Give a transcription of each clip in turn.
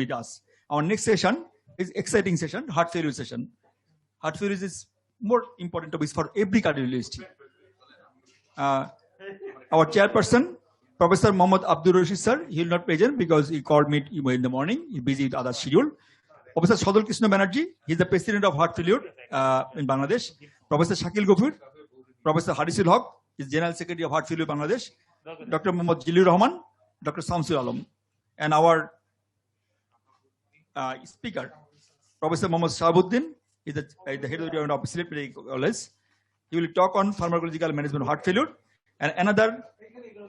with us. Our next session is exciting session, heart failure session. Heart failure is more important topic for every cardiologist. Our chairperson, Professor Mohammad Abdul Rashid sir, he will not present because he called me in the morning. He's busy with other schedule. Professor Sadul Krishna Banerjee, he is the president of heart failure in Bangladesh. Professor Shakil Gofur, Professor Harisul Haq, is general secretary of heart failure Bangladesh. Dr. Mohammad Jilur Rahman, Dr. Samsul Alam, and our speaker, Professor Mohammad Shahabuddin, is the head of the department of Sylhet Medical College. He will talk on pharmacological management of heart failure. And another,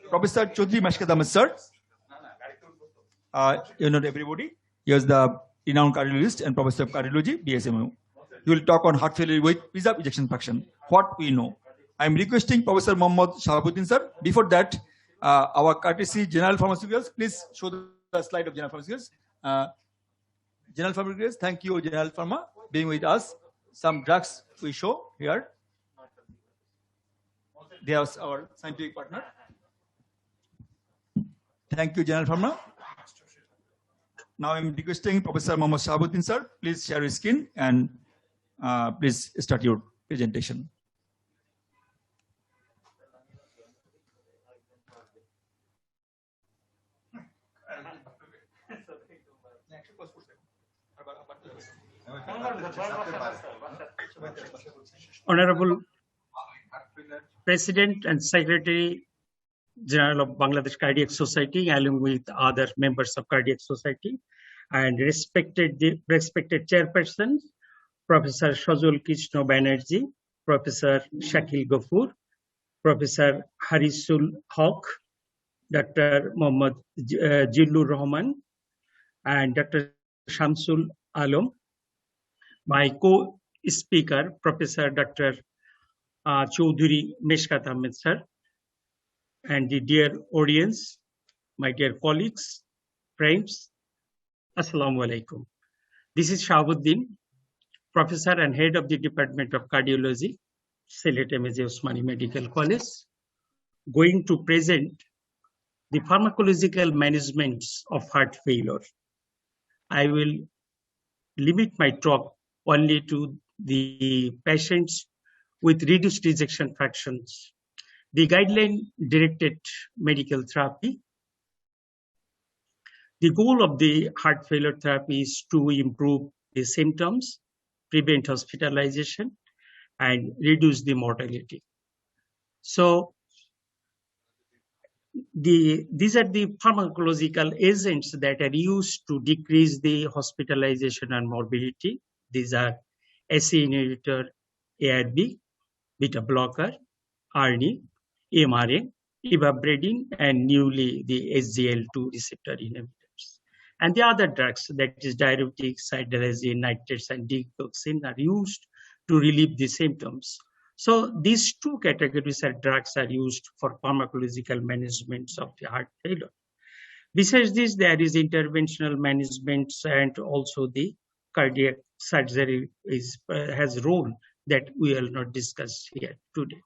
Professor Chaudhry Mashkat Ahmed sir, you know everybody. He is the renowned cardiologist and professor of cardiology, BSMU. He will talk on heart failure with preserved ejection fraction. What we know. I am requesting Professor Mohammad Shahabuddin sir. Before that, our courtesy General Pharmaceuticals. Please show the slide of General Pharmaceuticals. General Pharmaceuticals, thank you, General Pharma, being with us. Some drugs we show here. They are our scientific partner. Thank you, General Pharma. Now I'm requesting Professor Mohammad Shahabuddin sir, please share your screen and please start your presentation. Honorable President and Secretary General of Bangladesh Cardiac Society, along with other members of Cardiac Society, and respected chairperson, Professor Sadul Krishna Banerjee, Professor Shakil Gofur, Professor Harisul Haq, Dr. Mohammad Jilur Rahman, and Dr. Shamsul Alam, my co-speaker, Professor Dr. Chaudhry Mashkat Ahmed sir, and the dear audience, my dear colleagues, friends, Assalamu alaikum. This is Shahabuddin, Professor and Head of the Department of Cardiology, Sylhet M.A.J. Osmani Medical College, going to present the pharmacological management of heart failure. I will limit my talk only to the patients with reduced ejection fractions. The guideline-directed medical therapy. The goal of the heart failure therapy is to improve the symptoms, prevent hospitalization, and reduce the mortality. So, these are the pharmacological agents that are used to decrease the hospitalization and morbidity. These are ACE inhibitor, ARB, beta blocker, ARNI, MRA, ivabradine, and newly the SGL2 receptor inhibitors. And the other drugs, that is diuretics, cytarabine, nitrates, and digoxin, are used to relieve the symptoms. So these two categories of drugs are used for pharmacological management of the heart failure. Besides this, there is interventional management, and also the cardiac surgery has a role that we will not discuss here today.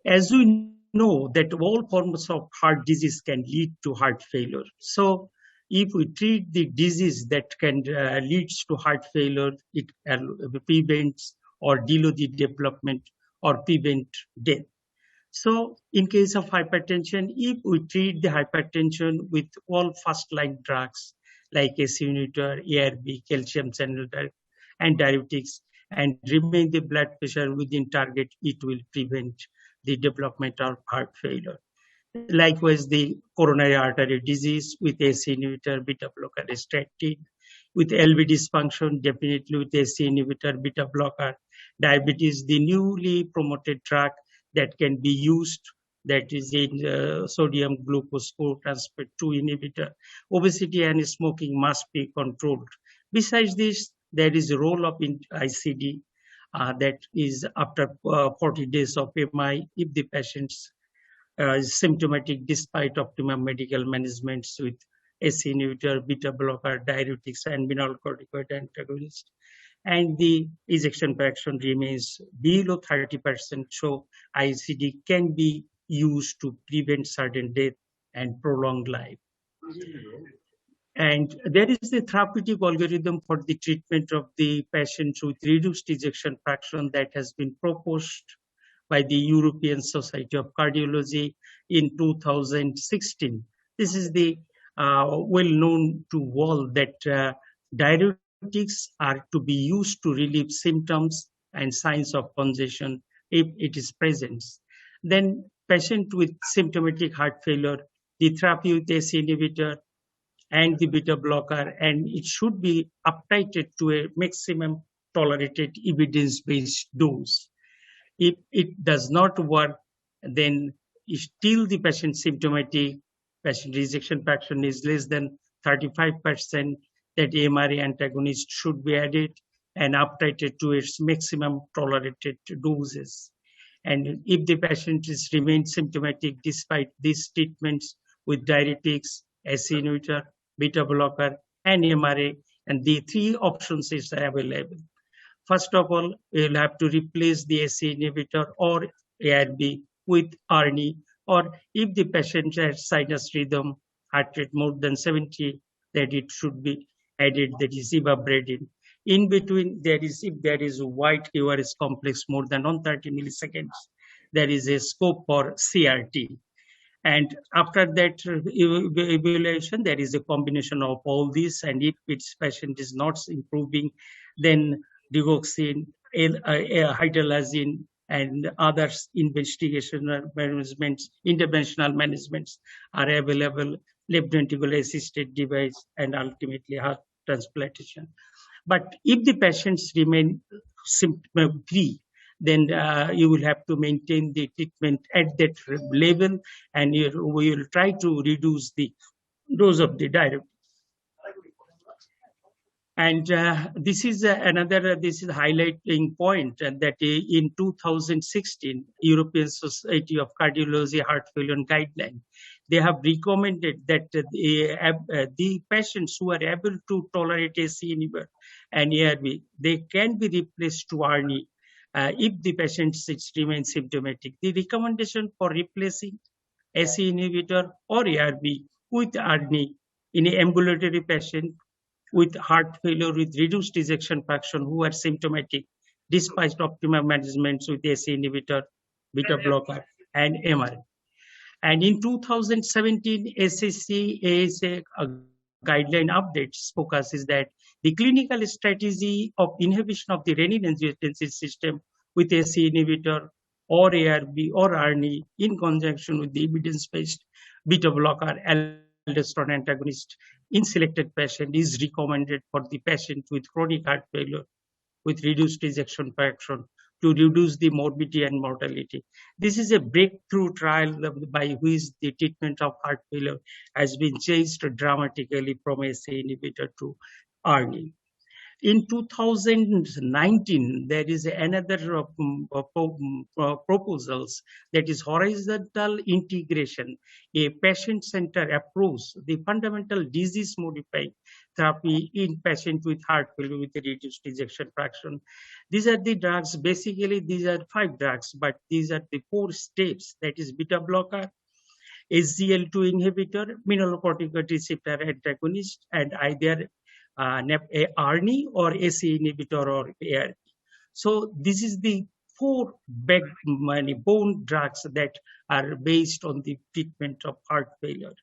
As we know that all forms of heart disease can lead to heart failure. So if we treat the disease that can lead to heart failure, it prevents or delay the development or prevent death. So in case of hypertension, if we treat the hypertension with all first-line drugs like ACE inhibitor, ARB, calcium channel and diuretics, and remain the blood pressure within target, it will prevent the development of heart failure. Likewise, the coronary artery disease with ACE inhibitor, beta blocker statin, with LV dysfunction, definitely with ACE inhibitor, beta blocker, diabetes, the newly promoted drug that can be used, that is in sodium glucose co-transfer 2 inhibitor. Obesity and smoking must be controlled. Besides this, there is a role of ICD that is after 40 days of MI, if the patient's symptomatic despite optimum medical management with ACE inhibitor, beta blocker, diuretics, and mineralocorticoid antagonist, and the ejection fraction remains below 30%, so ICD can be used to prevent sudden death and prolong life. And there is a therapeutic algorithm for the treatment of the patients with reduced ejection fraction that has been proposed by the European Society of Cardiology in 2016. This is the well known to all that diuretics are to be used to relieve symptoms and signs of congestion if it is present. Then patient with symptomatic heart failure, the therapy with ACE inhibitor and the beta blocker, and it should be uptitrated to a maximum tolerated evidence-based dose. If it does not work, then still the patient symptomatic, patient rejection fraction is less than 35%, that MRA antagonist should be added and uptitrated to its maximum tolerated doses. And if the patient is remained symptomatic despite these treatments with diuretics, ACE inhibitor, beta blocker, and MRA, and the three options is available. First of all, you'll have to replace the ACE inhibitor or ARB with ARNI, or if the patient has sinus rhythm, heart rate more than 70, that it should be added, that is ivabradine. In between, if there is a white QRS complex more than 130 milliseconds, there is a scope for CRT. And after that evaluation, there is a combination of all this. And if its patient is not improving, then digoxin, hydralazine, and other investigational managements, interventional managements are available, left ventricular assisted device, and ultimately heart transplantation. But if the patients remain symptom-free, then you will have to maintain the treatment at that level, and we will try to reduce the dose of the diuretic. And this is highlighting point that in 2016, European Society of Cardiology Heart Failure Guideline, they have recommended that the patients who are able to tolerate ACE inhibitor and ARB, they can be replaced to ARNI if the patient remains symptomatic. The recommendation for replacing ACE inhibitor or ARB with ARNI in an ambulatory patient with heart failure with reduced ejection fraction who are symptomatic despite optimal management with ACE inhibitor, beta blocker, and MRA. And in 2017, SSC ASA guideline updates focuses that the clinical strategy of inhibition of the renin-angiotensin system with ACE inhibitor or ARB or ARNI in conjunction with the evidence-based beta blocker aldosterone antagonist in selected patient is recommended for the patient with chronic heart failure with reduced ejection fraction to reduce the morbidity and mortality. This is a breakthrough trial by which the treatment of heart failure has been changed dramatically from ACE inhibitor to ARNI. In 2019, there is another proposals, that is horizontal integration, a patient-centered approach, the fundamental disease-modifying therapy in patients with heart failure with reduced ejection fraction. These are the drugs. Basically, these are 5 drugs, but these are the 4 steps. That is beta blocker, SGL2 inhibitor, mineralocorticoid receptor antagonist, and either ARNI or ACE inhibitor or ARB. So this is the 4 backbone drugs that are based on the treatment of heart failure.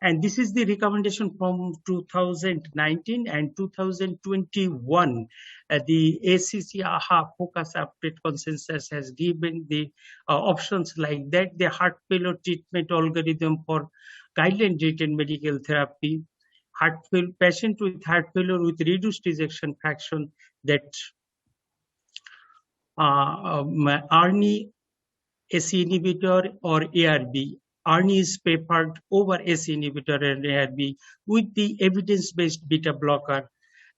And this is the recommendation from 2019 and 2021. The ACC AHA Focus Update Consensus has given the options like that, the heart failure treatment algorithm for guideline-written medical therapy, patient with heart failure with reduced ejection fraction, that ARNI, ACE inhibitor or ARB. ARNI is preferred over ACE inhibitor and ARB with the evidence-based beta blocker,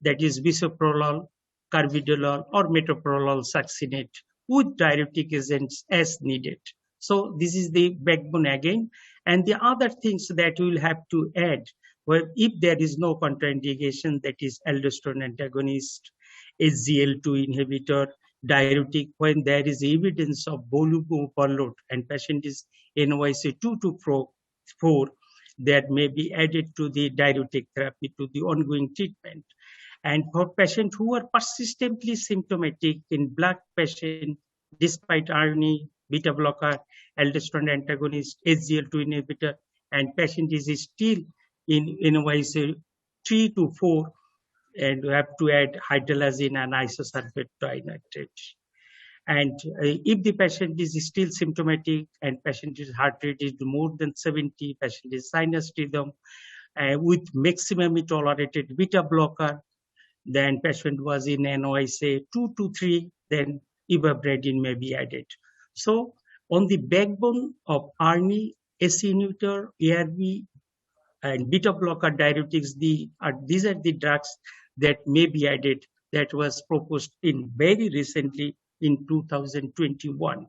that is bisoprolol, carvedilol, or metoprolol succinate with diuretic agents as needed. So this is the backbone again. And the other things that we will have to add, well, if there is no contraindication, that is aldosterone antagonist, SGL2 inhibitor, diuretic, when there is evidence of volume overload and patient is NYC 2 to 4, that may be added to the diuretic therapy to the ongoing treatment. And for patients who are persistently symptomatic in black patient, despite ARNI, beta blocker, aldosterone antagonist, SGL2 inhibitor, and patient is still in NYC 3 to 4, and we have to add hydralazine and isosulfate trinitrate. And if the patient is still symptomatic and patient's heart rate is more than 70, patient is sinus rhythm, with maximally tolerated beta blocker, then patient was in NYSA 2 to 3, then ivabradine may be added. So on the backbone of ARNI, SE inhibitor, ARB, and beta blocker diuretics, these are the drugs that may be added, that was proposed in very recently in 2021.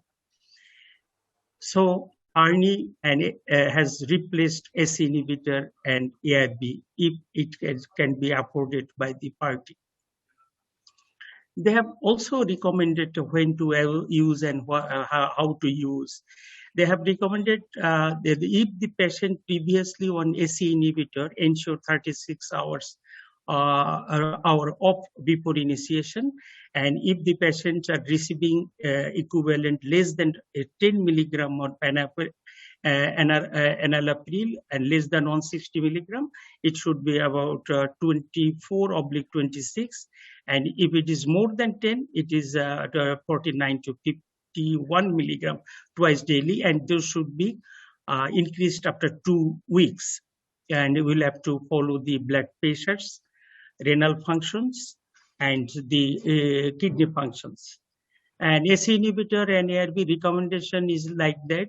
So ARNI has replaced SE inhibitor and ARB if it can be afforded by the party. They have also recommended when to use and how to use. They have recommended that if the patient previously on SE inhibitor, ensure 36 hours off before initiation, and if the patients are receiving equivalent less than 10 milligram on enalapril and less than 160 milligram, it should be about 24/26, and if it is more than 10, it is 49 to 51 milligram twice daily, and those should be increased after 2 weeks. And we'll have to follow the blood pressures, renal functions, and the kidney functions. And SE inhibitor and ARB recommendation is like that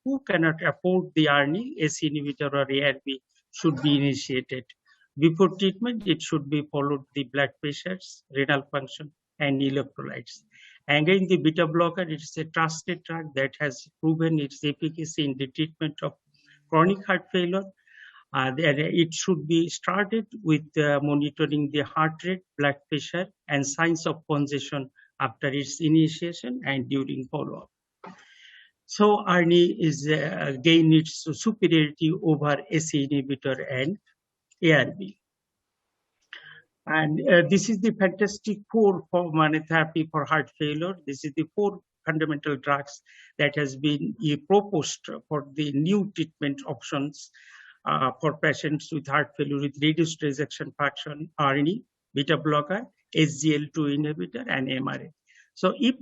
who cannot afford the ARNI, SE inhibitor or ARB should be initiated. Before treatment, it should be followed the blood pressures, renal function, and electrolytes. And again, the beta blocker, it's a trusted drug that has proven its efficacy in the treatment of chronic heart failure. It should be started with monitoring the heart rate, blood pressure, and signs of congestion after its initiation and during follow-up. So ARNI is gain its superiority over SE inhibitor and ARB. And this is the fantastic 4 for monotherapy for heart failure. This is the 4 fundamental drugs that has been proposed for the new treatment options for patients with heart failure with reduced ejection fraction, ARNI, beta blocker, SGL2 inhibitor, and MRA. So if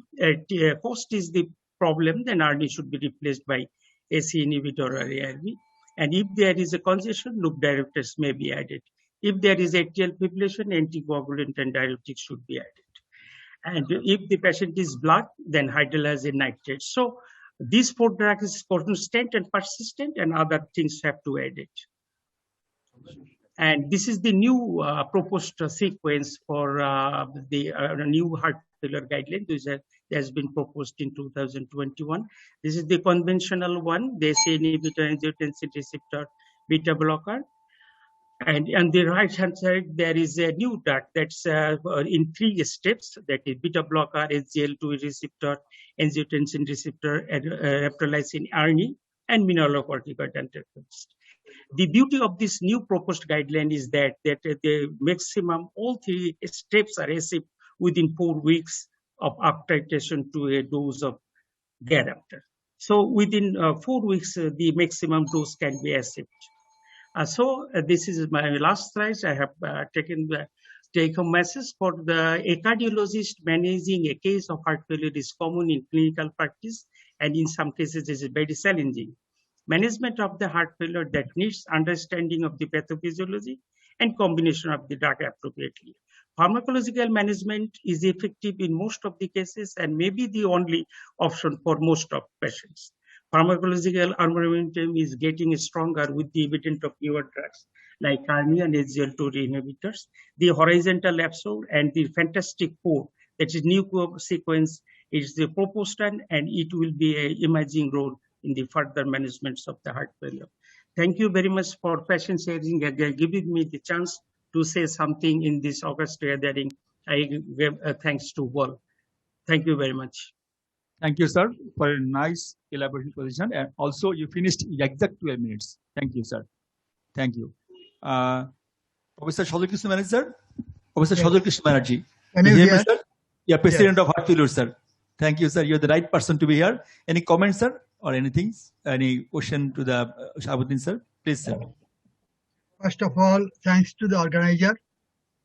cost is the problem, then ARNI should be replaced by SE inhibitor or ARB. And if there is a congestion, loop diuretics may be added. If there is atrial fibrillation, anticoagulant and diuretics should be added. And if the patient is black, then hydralazine nitrate. So these 4 drugs is constant and persistent, and other things have to add it. And this is the new proposed sequence for the new heart failure guideline. This has been proposed in 2021. This is the conventional one, the SE inhibitor, angiotensin receptor, beta blocker. And on the right-hand side, there is a new drug that's in 3 steps, that is beta blocker, SGL2 receptor, angiotensin receptor, rapamycin ARNI, and mineralocorticoid antagonist. The beauty of this new proposed guideline is that the maximum, all 3 steps are achieved within 4 weeks of up titration to a dose of thereafter. So within 4 weeks, the maximum dose can be achieved. So this is my last slide. I have taken the take-home message for a cardiologist. Managing a case of heart failure is common in clinical practice, and in some cases is very challenging. Management of the heart failure that needs understanding of the pathophysiology and combination of the drug appropriately. Pharmacological management is effective in most of the cases and may be the only option for most of patients. Pharmacological armamentarium is getting stronger with the advent of newer drugs like ARNI and SGL2 inhibitors, the horizontal absorb, and the fantastic 4, that is new sequence, is the proposed and it will be an emerging role in the further management of the heart failure. Thank you very much for patient sharing and giving me the chance to say something in this August gathering. I give thanks to all. Thank you very much. Thank you, sir, for a nice elaborate position. And also, you finished in exact 12 minutes. Thank you, sir. Thank you. Professor Shajal Krishna Banerjee, sir. Professor Yes. Shajal Krishna Banerjee. Can You you hear me, hear? sir? Yeah, President of Heart Failure, sir. Thank you, sir. You're the right person to be here. Any comments, sir, or anything? Any question to the Shahabuddin, sir? Please, sir. First of all, thanks to the organizer,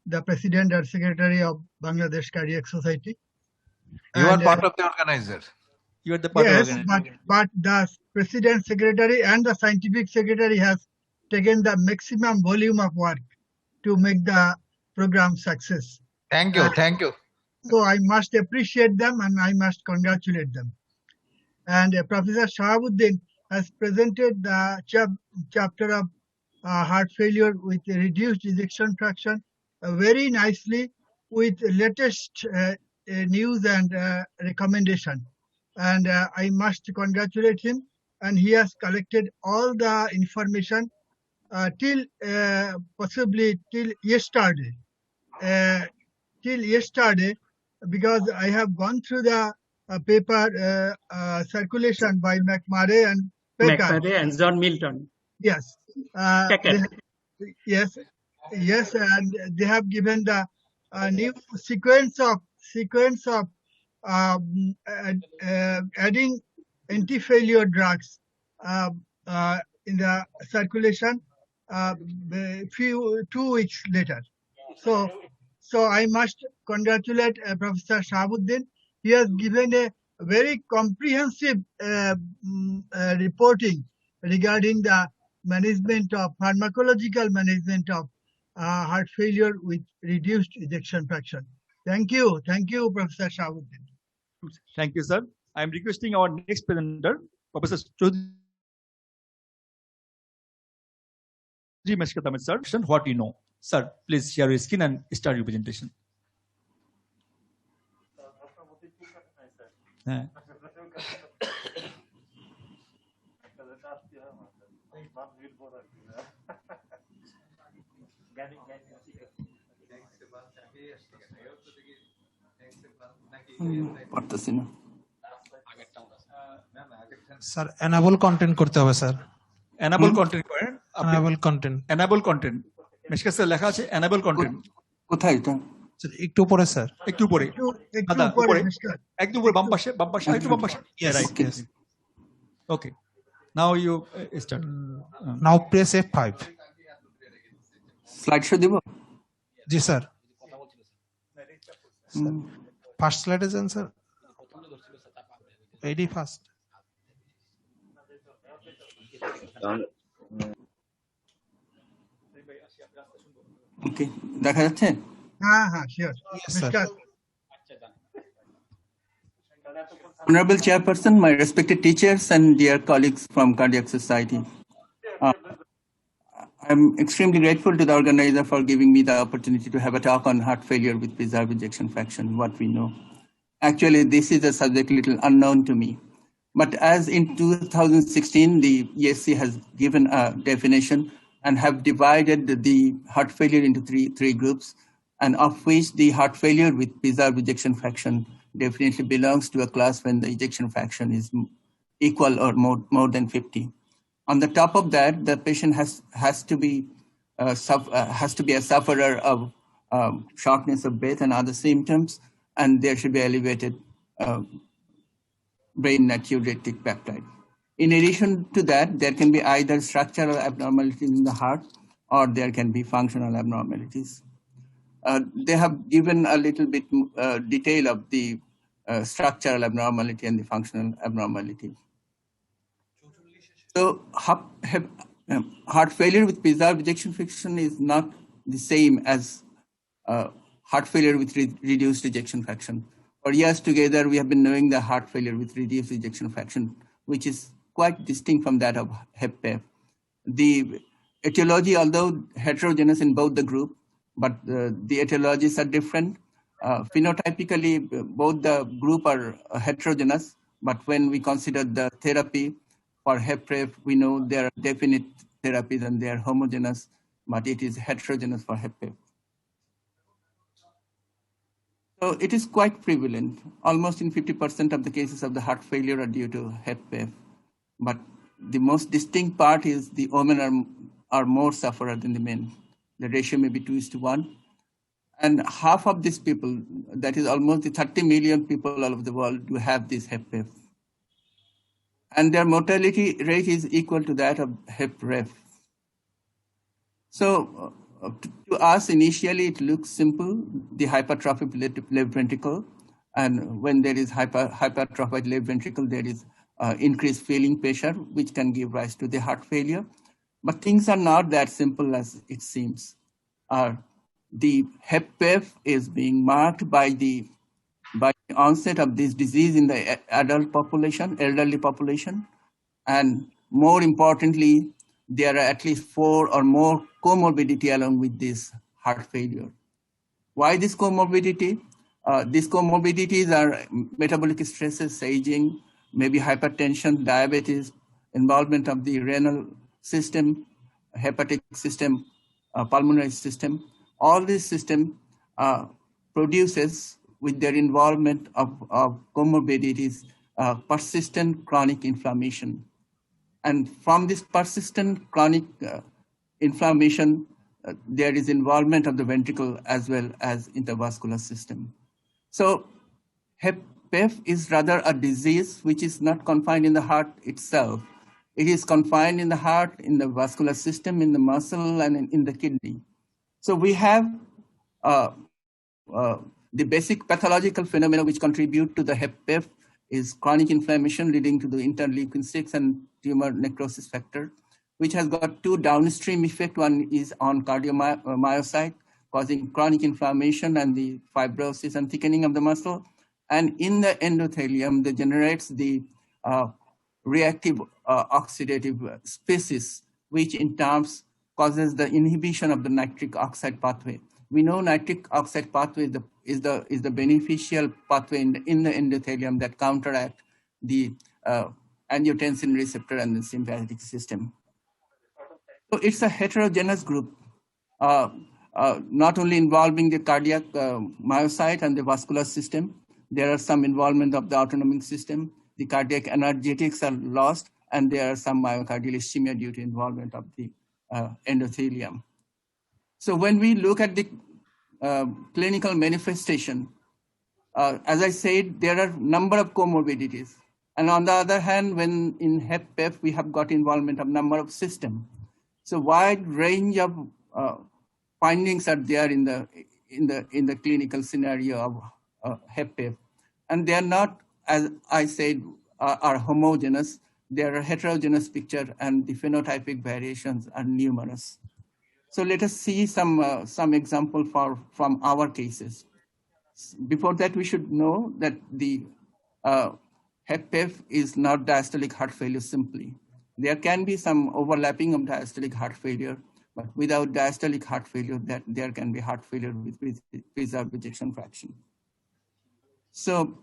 the President and Secretary of Bangladesh Cardiac Society. You are And, part of the organizer. You are the part yes, of but the President, Secretary and the Scientific Secretary has taken the maximum volume of work to make the program success. Thank you. Thank you. So I must appreciate them and I must congratulate them. And Professor Shahabuddin has presented the chapter of heart failure with reduced ejection fraction very nicely with latest news and recommendation. And I must congratulate him. And he has collected all the information till possibly till yesterday. Because I have gone through the paper circulation by McMurray and Packard. McMurray and John Milton. Yes. Packard. Yes, and they have given the new sequence of adding anti-failure drugs in the circulation 2 weeks later. So I must congratulate Professor Shahabuddin. He has given a very comprehensive reporting regarding the management of pharmacological management of heart failure with reduced ejection fraction. Thank you, Professor Shahabuddin. Thank you, sir. I am requesting our next presenter, Professor Chaudhary Mashkat Ahmed, sir. What you know, sir? Please share your screen and start your presentation. পারতেছি না sir enable content করতে হবে sir Enable content করেন enable content enable content Mishkat sir লেখা আছে enable content কোথায় এটা একটু পরে স্যার একটু উপরে একটু দাদা, উপরে, উপরে। Mr. একটু উপরে বাম পাশে একটু বাম পাশে Yes, right yes. okay now you start now press F5 slide show দিব জি স্যার ফার্স্ট স্লাইডে যান স্যার এইডি ফার্স্ট ওকে দেখা যাচ্ছে হ্যাঁ, sure. Yes, sir. Mr. Honorable Chairperson, my respected teachers and dear colleagues from Cardiac Society. I'm extremely grateful to the organizer for giving me the opportunity to have a talk on heart failure with preserved ejection fraction, what we know. Actually, this is a subject little unknown to me. But as in 2016, the ESC has given a definition and have divided the heart failure into three groups, and of which the heart failure with preserved ejection fraction definitely belongs to a class when the ejection fraction is equal or more than 50. On the top of that, the patient has to be a sufferer of shortness of breath and other symptoms, and there should be elevated brain natriuretic peptide. In addition to that, there can be either structural abnormalities in the heart or there can be functional abnormalities. They have given a little bit detail of the structural abnormality and the functional abnormality. So heart failure with preserved ejection fraction is not the same as heart failure with reduced ejection fraction. For years together, we have been knowing the heart failure with reduced ejection fraction, which is quite distinct from that of HEPPEF. The etiology, although heterogeneous in both the group, but the etiologies are different. Phenotypically, both the group are heterogeneous, but when we consider the therapy for HEPPEF, we know there are definite therapies and they are homogeneous, but it is heterogeneous for HEPPEF. So it is quite prevalent. Almost in 50% of the cases of the heart failure are due to HEPPEF. But the most distinct part is the women are are more sufferer than the men. The ratio may be 2:1. And half of these people, that is almost the 30 million people all over the world, do have this HEPF. And their mortality rate is equal to that of HEP-REF. So to us, initially, it looks simple, the hypertrophy of left ventricle. And when there is hypertrophied left ventricle, there is increased filling pressure, which can give rise to the heart failure. But things are not that simple as it seems. The HEPF is being marked by the onset of this disease in the adult population, elderly population. And more importantly, there are at least 4 or more comorbidity along with this heart failure. Why this comorbidity? These comorbidities are metabolic stresses, aging, maybe hypertension, diabetes, involvement of the renal system, hepatic system, pulmonary system. All this system produces, with their involvement of comorbidities, persistent chronic inflammation. And from this persistent chronic inflammation, there is involvement of the ventricle as well as intravascular system. So HEPF is rather a disease which is not confined in the heart itself. It is confined in the heart, in the vascular system, in the muscle, and in the kidney. So we have the basic pathological phenomena which contribute to the HEPF is chronic inflammation leading to the interleukin-6 and tumor necrosis factor, which has got 2 downstream effects. One is on cardiomyocyte, causing chronic inflammation and the fibrosis and thickening of the muscle. And in the endothelium, that generates the reactive oxidative species, which in turns causes the inhibition of the nitric oxide pathway. We know nitric oxide pathway is the beneficial pathway in the endothelium that counteract the angiotensin receptor and the sympathetic system. So it's a heterogeneous group, not only involving the cardiac myocyte and the vascular system. There are some involvement of the autonomic system. The cardiac energetics are lost, and there are some myocardial ischemia due to involvement of the endothelium. So when we look at the clinical manifestation, as I said, there are a number of comorbidities. And on the other hand, when in HEPF, we have got involvement of number of systems. So wide range of findings are there in the clinical scenario of HEPF. And they are not, as I said, are homogeneous. They are a heterogeneous picture, and the phenotypic variations are numerous. So let us see some example from our cases. Before that, we should know that the HEPF is not diastolic heart failure simply. There can be some overlapping of diastolic heart failure, but without diastolic heart failure, that there can be heart failure with preserved ejection fraction. So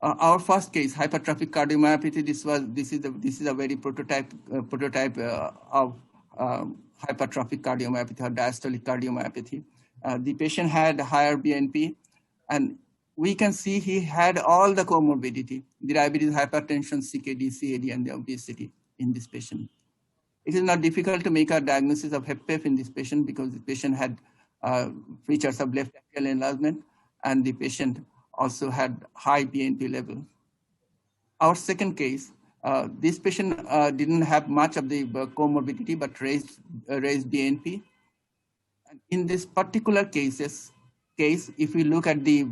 our first case, hypertrophic cardiomyopathy. This is a very prototype of hypertrophic cardiomyopathy or diastolic cardiomyopathy. The patient had higher BNP, and we can see he had all the comorbidity: the diabetes, hypertension, CKD, CAD, and the obesity in this patient. It is not difficult to make a diagnosis of HEPF in this patient because the patient had features of left atrial enlargement, and the patient also had high BNP level. Our second case, this patient didn't have much of the comorbidity, but raised BNP. And in this particular case, if we look at the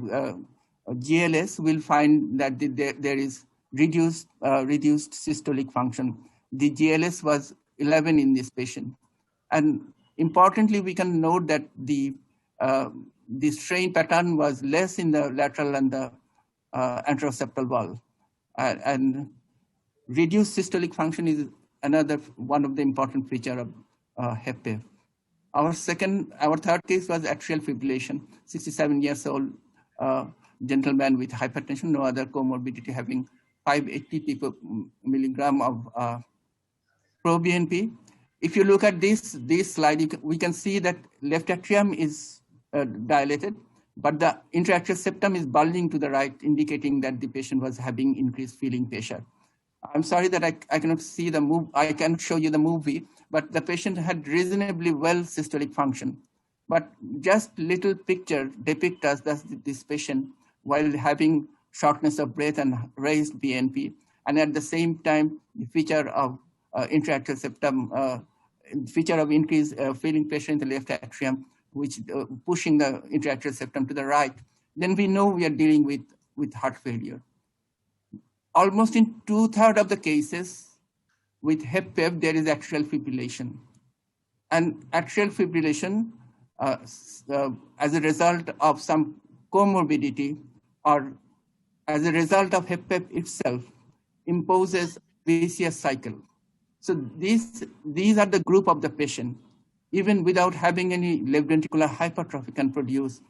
GLS, we'll find that there is reduced systolic function. The GLS was 11 in this patient. And importantly, we can note that the strain pattern was less in the lateral and the anteroseptal valve. And reduced systolic function is another one of the important feature of HEPF. Our third case was atrial fibrillation, 67 years old gentleman with hypertension, no other comorbidity, having 580 milligram of proBNP. If you look at this slide, we can see that left atrium is dilated, but the intra-atrial septum is bulging to the right, indicating that the patient was having increased filling pressure. I'm sorry that I cannot see the move. I can show you the movie, but the patient had reasonably well systolic function. But just little picture depict us that this patient while having shortness of breath and raised BNP, and at the same time the feature of intra-atrial septum, feature of increased filling pressure in the left atrium, which pushing the intra-atrial septum to the right. Then we know we are dealing with heart failure. Almost in 2/3 of the cases with HFpEF, there is atrial fibrillation. And atrial fibrillation, as a result of some comorbidity or as a result of HFpEF itself, imposes vicious cycle. So these are the group of the patient, even without having any left ventricular hypertrophy, can produce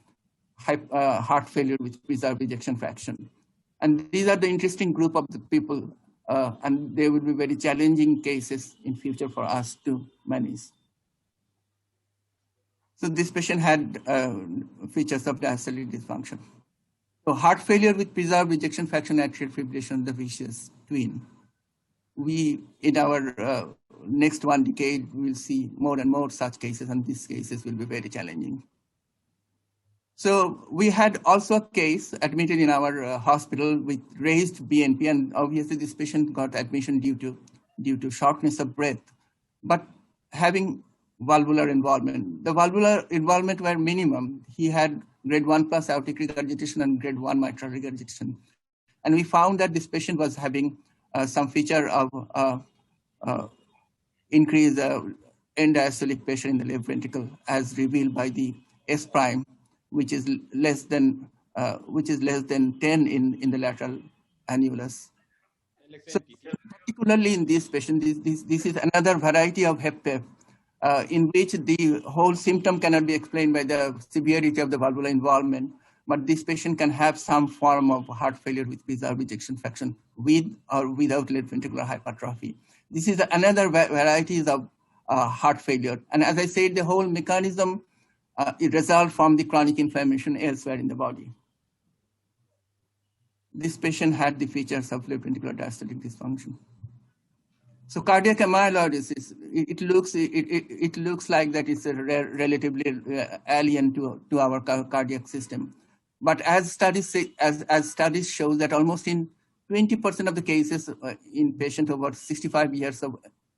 heart failure with preserved ejection fraction. And these are the interesting group of the people, and they will be very challenging cases in future for us to manage. So this patient had features of diastolic dysfunction. So heart failure with preserved ejection fraction atrial fibrillation, the vicious twin. We, in our next 1 decade, will see more and more such cases, and these cases will be very challenging. So we had also a case admitted in our hospital with raised BNP, and obviously this patient got admission due to shortness of breath, but having valvular involvement. The valvular involvement were minimum. He had grade 1 plus aortic regurgitation and grade 1 mitral regurgitation. And we found that this patient was having some feature of increased end diastolic pressure in the left ventricle, as revealed by the S prime, which is less than 10 in the lateral annulus. So particularly in this patient, this is another variety of HFpEF in which the whole symptom cannot be explained by the severity of the valvular involvement, but this patient can have some form of heart failure with preserved ejection fraction with or without left ventricular hypertrophy. This is another varieties of heart failure. And as I said, the whole mechanism it results from the chronic inflammation elsewhere in the body. This patient had the features of left ventricular diastolic dysfunction. So cardiac amyloidosis, it looks like that it's a relatively alien to our cardiac system. But as studies show that almost in 20% of the cases in patients over 65 years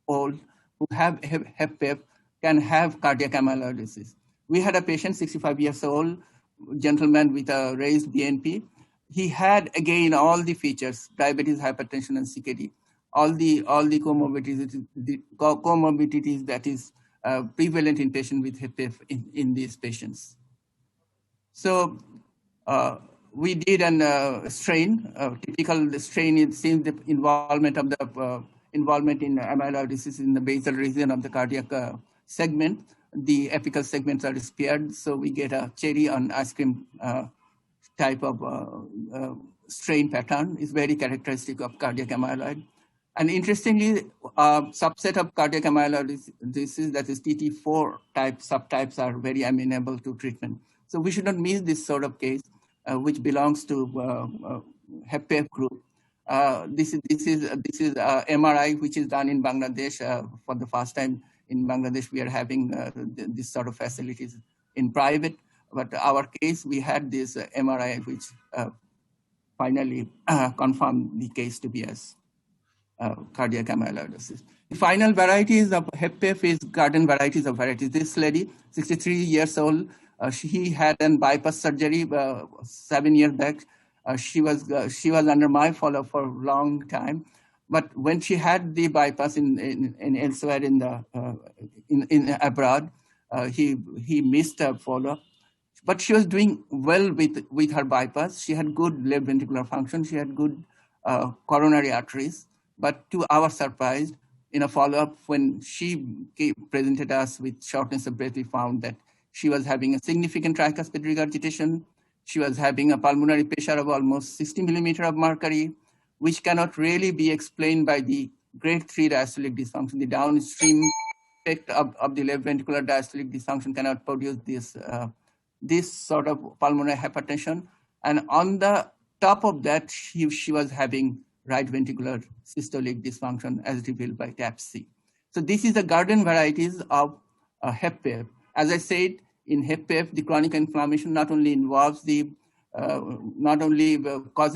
old who have HFpEF can have cardiac amyloidosis. We had a patient, 65 years old, gentleman with a raised BNP. He had, again, all the features, diabetes, hypertension, and CKD, all the comorbidities that is prevalent in patients with HFpEF in these patients. So we did an strain, typical strain. It seems the involvement of the involvement in amyloidosis in the basal region of the cardiac segment. The apical segments are spared, so we get a cherry on ice cream type of strain pattern. Is very characteristic of cardiac amyloid. And interestingly, subset of cardiac amyloidosis, that is TT4 type subtypes, are very amenable to treatment. So we should not miss this sort of case, which belongs to HFpEF group. This is MRI, which is done in Bangladesh for the first time. In Bangladesh, we are having this sort of facilities in private, but our case, we had this MRI, which finally confirmed the case to be as cardiac amyloidosis. The final varieties of HFpEF is garden varieties of varieties. This lady, 63 years old, she had a bypass surgery 7 years back. She was under my follow-up for a long time. But when she had the bypass in elsewhere in abroad, he missed a follow-up. But she was doing well with her bypass. She had good left ventricular function. She had good coronary arteries. But to our surprise, in a follow-up, when she presented us with shortness of breath, we found that she was having a significant tricuspid regurgitation. She was having a pulmonary pressure of almost 60 millimeter of mercury, which cannot really be explained by the grade 3 diastolic dysfunction. The downstream effect of the left ventricular diastolic dysfunction cannot produce this sort of pulmonary hypertension. And on the top of that, she was having right ventricular systolic dysfunction as revealed by TAPC. So this is the garden varieties of HFpEF. As I said, in HFpEF, the chronic inflammation not only involves causes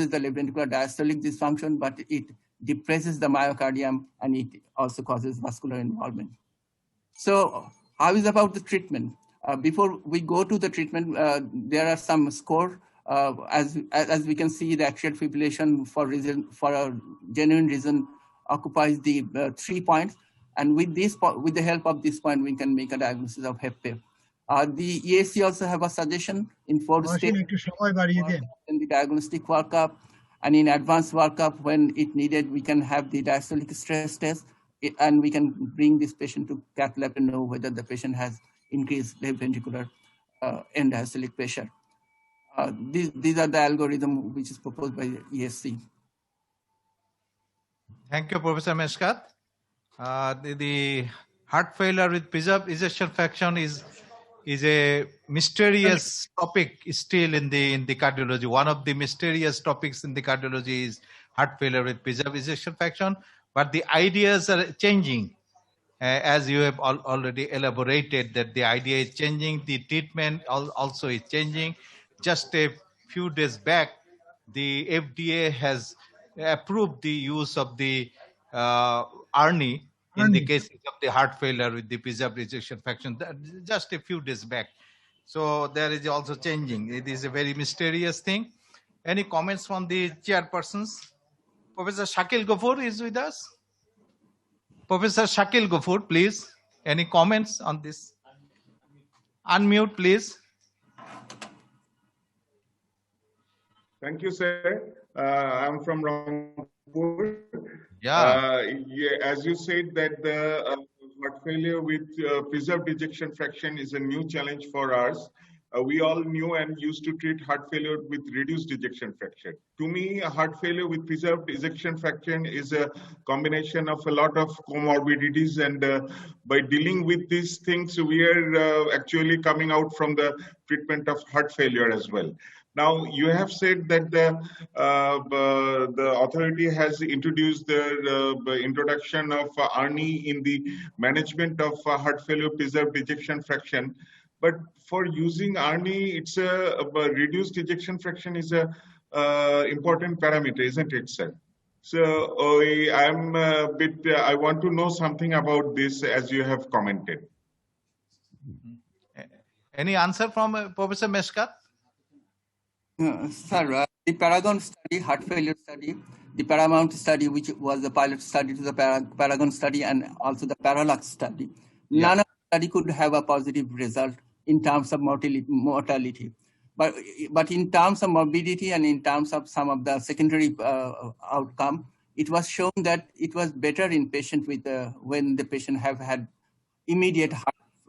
the left ventricular diastolic dysfunction, but it depresses the myocardium and it also causes vascular involvement. So how is about the treatment? Before we go to the treatment, there are some score. As we can see, the atrial fibrillation for a genuine reason occupies the 3 points, and with the help of this point, we can make a diagnosis of HFpEF. The EAC also have a suggestion in 4 stages in the diagnostic workup, and in advanced workup, when it needed, we can have the diastolic stress test, and we can bring this patient to cath lab to know whether the patient has increased left ventricular end diastolic pressure. These are the algorithm which is proposed by ESC. Thank you, Professor Meskat. The heart failure with preserved ejection fraction is a mysterious topic still in the cardiology. One of the mysterious topics in the cardiology is heart failure with preserved ejection fraction, but the ideas are changing. As you have already elaborated, that the idea is changing, the treatment also is changing. Just a few days back, the FDA has approved the use of the ARNI in the cases of the heart failure with the preserved ejection fraction, just a few days back. So there is also changing. It is a very mysterious thing. Any comments from the chairpersons? Professor Shakil Ghafoor is with us. Professor Shakil Ghafoor, please. Any comments on this? Unmute, please. Thank you, sir. I'm from Rangpur. Yeah. As you said that the heart failure with preserved ejection fraction is a new challenge for us. We all knew and used to treat heart failure with reduced ejection fraction. To me, a heart failure with preserved ejection fraction is a combination of a lot of comorbidities, and by dealing with these things, we are actually coming out from the treatment of heart failure as well. Now, you have said that the authority has introduced the introduction of ARNI in the management of heart failure preserved ejection fraction. But for using ARNI, it's a reduced ejection fraction is a important parameter, isn't it, sir? So I'm a bit. I want to know something about this, as you have commented. Any answer from Professor Meskat? Sir, the Paragon study, heart failure study, the Paramount study, which was the pilot study to the Paragon study, and also the Parallax study, none of the study could have a positive result in terms of mortality. But in terms of morbidity and in terms of some of the secondary outcome, it was shown that it was better in patient with when the patient have had immediate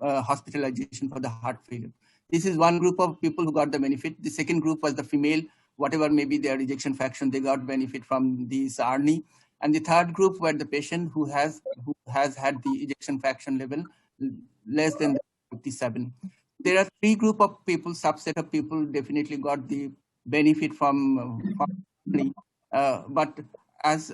hospitalization for the heart failure. This is one group of people who got the benefit. The second group was the female, whatever may be their ejection fraction, they got benefit from these ARNI. And the third group were the patient who has had the ejection fraction level less than 57. There are 3 group of people, subset of people definitely got the benefit from ARNI. But as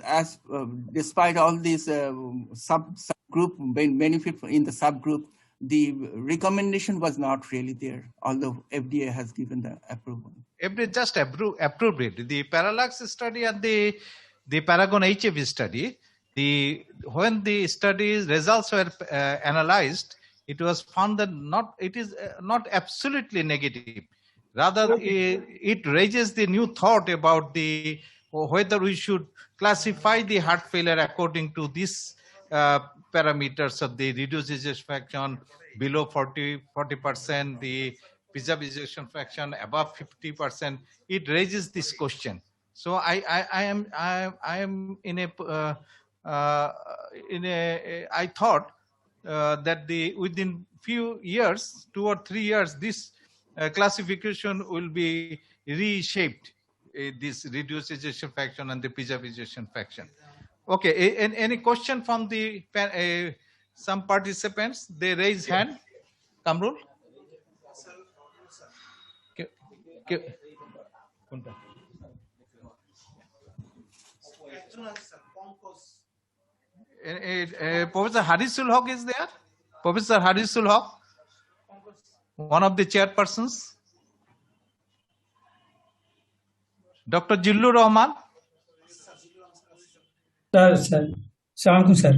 despite all these subgroup benefit in the subgroup, the recommendation was not really there, although FDA has given the approval. FDA just approved it. The Parallax study and the Paragon HF study, when the studies results were analyzed, it was found that it is not absolutely negative. Rather, it raises the new thought about whether we should classify the heart failure according to this parameters of the reduced ejection fraction below 40%, the preserved ejection fraction above 50%. It raises this question. So I am in a I thought that within few years, 2 or 3 years, this classification will be reshaped. This reduced ejection fraction and the preserved ejection fraction. Okay, any question from the some participants? They raise hand. Kamrul? Professor Harisul Haq is there? Professor Harisul Haq, one of the chairpersons. Dr. Jillur Rahman. Sir সালামালাইকুম sir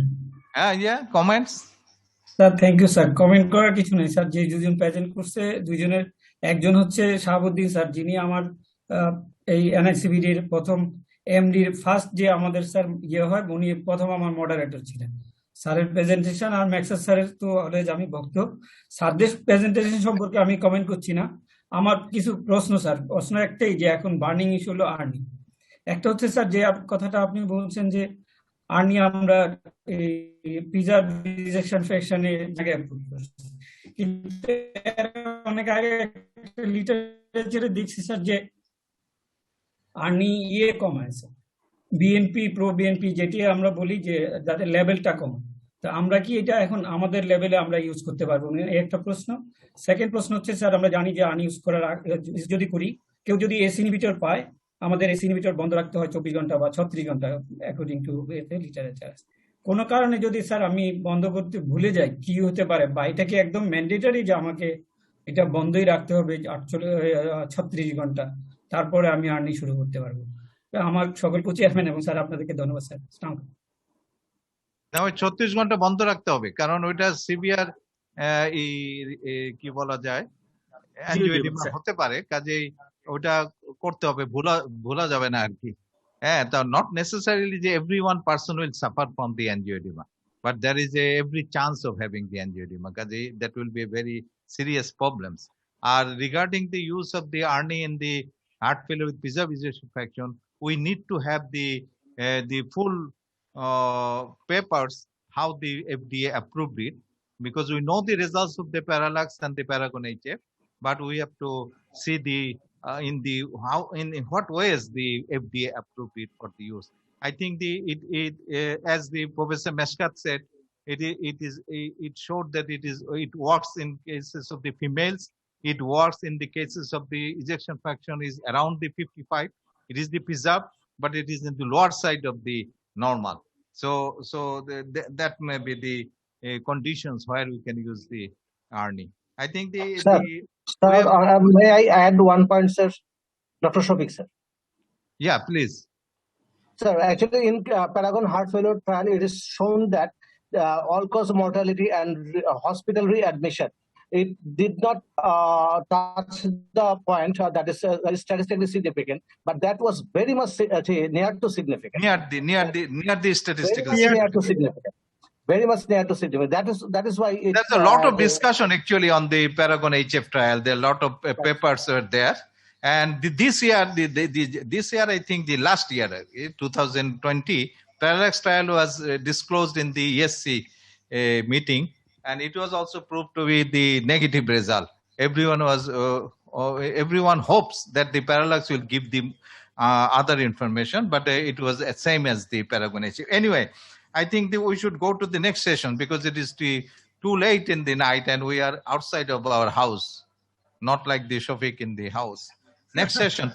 Yeah, comments. Sir thank you sir comment করার কিছু নেই sir যে দুজন present করছে দুইজনের একজন হচ্ছে শাহাবুদ্দিন স্যার যিনি আমার এই এনআইসিবিডি এর প্রথম এমডি ফার্স্ট যে আমাদের স্যার হয় উনি প্রথম আমার মডারেটর ছিলেন স্যারের প্রেজেন্টেশন আর ম্যাক্সাস স্যারের তো অলওয়েজ আমি ভক্ত স্যারদের প্রেজেন্টেশন সম্পর্কে আমি কমেন্ট করছি না আমার কিছু প্রশ্ন স্যার প্রশ্ন একটাই যে এখন বার্নিং ইস্যু হলো আর্নিং একটা হচ্ছে স্যার যে কথাটা আপনি বলছেন যে আর্নি আমরা প্রিজার্ভ রিজেকশন ফ্র্যাকশনে জায়গায় অ্যাপ্রুভ করছি কিন্তু অনেক আগে লিটারেচারে দেখছি স্যার যে আর্নি কম আছে বিএনপি প্রো বিএনপি যেটি আমরা বলি যে যাদের লেভেলটা কম তো আমরা কি এটা এখন আমাদের লেভেলে আমরা ইউজ করতে পারবো একটা প্রশ্ন সেকেন্ড প্রশ্ন হচ্ছে স্যার আমরা জানি যে আর্নি ইউজ করার যদি করি কেউ যদি এসি ইনহিবিটর পায় আমাদের এসি ইনহিবিটর বন্ধ রাখতে হয় 24 ঘন্টা বা 36 ঘন্টা অ্যাকর্ডিং টু লিটারেচার কোনো কারণে যদি স্যার আমি বন্ধ করতে ভুলে যাই কি হতে পারে বা এটা কি একদম ম্যান্ডেটরি যে আমাকে এটা বন্ধই রাখতে হবে 36 ঘন্টা তারপরে আমি আর্নি শুরু করতে পারবো আমার সকলকে চেয়ারম্যান এবং স্যার আপনাদেরকে ধন্যবাদ স্যার না 36 ঘন্টা বন্ধ রাখতে হবে কারণ ওইটা সিভিয়ার কি বলা যায় অ্যাঞ্জিওএডিমা হতে পারে কাজেই ওটা করতে হবে ভোলা যাবে না আর কি হ্যাঁ তা নট নেসেসারিলি যে everyone person will suffer from the angioedema but there is every chance of having the angioedema কাজেই that will be a very serious problems regarding the use of the ARNI in the heart failure with preserved ejection fraction we need to have the full papers how the FDA approved it because we know the results of the Parallax and the Paragon HF but we have to see the in what ways the FDA approved it for the use. I think as the Professor Meshkat said, it showed that it works in cases of the females. It works in the cases of the ejection fraction is around the 55. It is the preserved, but it is in the lower side of the normal. So that may be the conditions where we can use the ARNI. I think may I add one point, sir? Dr. Shobik, sir. Yeah, please. Sir, actually in Paragon heart failure trial, it is shown that all-cause mortality and hospital readmission, it did not touch the point that is statistically significant, but that was very much near to significant. Near the statistical near to significant. Very much near to significant. That is why there's a lot of discussion actually on the Paragon HF trial. There are a lot of papers are there. And this year, I think the last year, 2020, Parallax trial was disclosed in the ESC meeting, and it was also proved to be the negative result. Everyone hopes that the Parallax will give the other information, but it was the same as the Paragon HF. Anyway, I think that we should go to the next session because it is too late in the night and we are outside of our house, not like the Shafiq in the house. Next session.